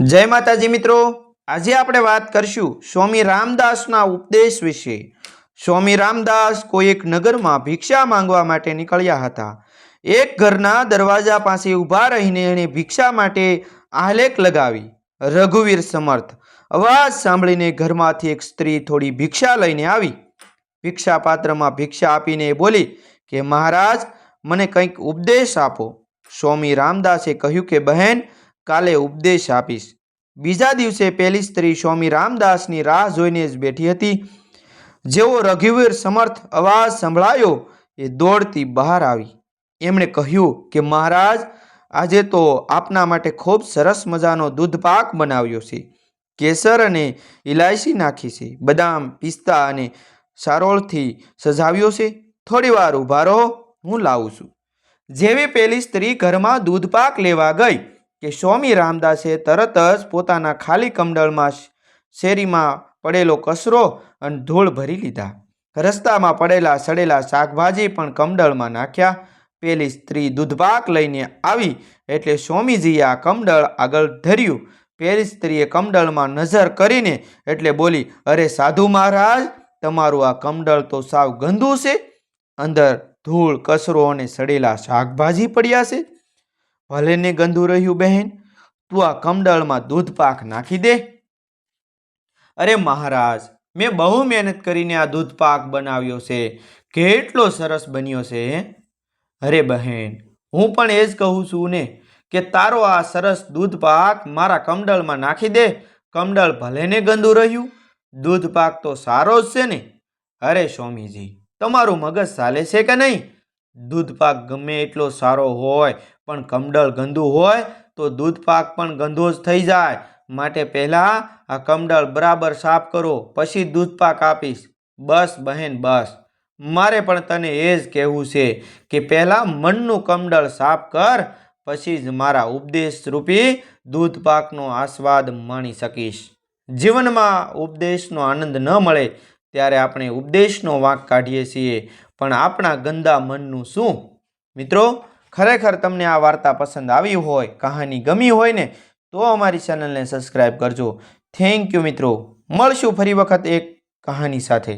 जय माताजी मित्रों, आज આપણે વાત કરશું સ્વામી રામદાસના ઉપદેશ વિશે। સ્વામી રામદાસ કોઈ એક નગરમાં ભિક્ષા માંગવા માટે નીકળ્યા હતા। એક ઘરના દરવાજા પાસે ઊભા રહીને એણે ભિક્ષા માટે આલેખ લગાવી। રઘુવીર સમર્થ અવાજ સાંભળીને ઘરમાંથી એક સ્ત્રી થોડી ભિક્ષા લઈને આવી। ભિક્ષા પાત્રમાં ભિક્ષા આપીને બોલી કે મહારાજ, મને કંઈક ઉપદેશ આપો। સ્વામી રામદાસે કહ્યું કે બહેન, કાલે ઉપદેશ આપીશ। બીજા દિવસે પેલી સ્ત્રી સ્વામી રામદાસની રાહ જોઈને જ બેઠી હતી। જેવો રઘુવીર સમર્થ અવાજ સંભળાયો એ દોડતી બહાર આવી। એમણે કહ્યું કે મહારાજ, આજે તો આપના માટે ખૂબ સરસ મજાનો દૂધપાક બનાવ્યો છે। કેસર અને ઇલાયચી નાખી છે, બદામ, પિસ્તા અને સારોળથી સજાવ્યો છે। થોડી વાર ઊભા રહો, હું લાવું છું। જેવી પેલી સ્ત્રી ઘરમાં દૂધપાક લેવા ગઈ કે સ્વામી રામદાસે તરત જ પોતાના ખાલી કમંડળમાં શેરીમાં પડેલો કચરો અને ધૂળ ભરી લીધા। રસ્તામાં પડેલા સડેલા શાકભાજી પણ કમંડળમાં નાખ્યા। પેલી સ્ત્રી દૂધપાક લઈને આવી એટલે સ્વામીજીએ આ કમંડળ આગળ ધર્યું। પેલી સ્ત્રીએ કમંડળમાં નજર કરીને એટલે બોલી, અરે સાધુ મહારાજ, તમારું આ કમંડળ તો સાવ ગંદુ છે। અંદર ધૂળ, કચરો અને સડેલા શાકભાજી પડ્યા છે। ભલે ને ગંદુ રહ્યું બહેન, તું આ કમંડળમાં દૂધપાક નાખી દે। અરે મહારાજ, મેં બહુ મહેનત કરીને આ દૂધપાક બનાવ્યો છે, કેટલો સરસ બન્યો છે। અરે બહેન, હું પણ એ જ કહું છું ને કે તારો આ સરસ દૂધપાક મારા કમંડળમાં નાખી દે। કમંડળ ભલે ને ગંદુ રહ્યું, દૂધપાક તો સારો જ છે ને। અરે સ્વામીજી, તમારું મગજ ચાલે છે કે નહીં? દૂધપાક ગમે એટલો સારો હોય પણ કમંડળ ગંદુ હોય તો દૂધપાક પણ ગંદો જ થઈ જાય। માટે પહેલાં આ કમંડળ બરાબર સાફ કરો, પછી દૂધપાક આપીશ। બસ બહેન, બસ, મારે પણ તને એ જ કહેવું છે કે પહેલાં મનનું કમંડળ સાફ કર, પછી જ મારા ઉપદેશ રૂપી દૂધપાકનો આસ્વાદ માણી શકીશ। જીવનમાં ઉપદેશનો આનંદ ન મળે ત્યારે આપણે ઉપદેશનો વાંક કાઢીએ છીએ, પણ આપણા ગંદા મનનું શું? મિત્રો, ખરેખર તમને આ વાર્તા પસંદ આવી હોય, કહાની ગમી હોય ને, તો અમારી ચેનલને સબસ્ક્રાઈબ કરજો। થેન્ક યુ મિત્રો, મળશું ફરી વખત એક કહાની સાથે।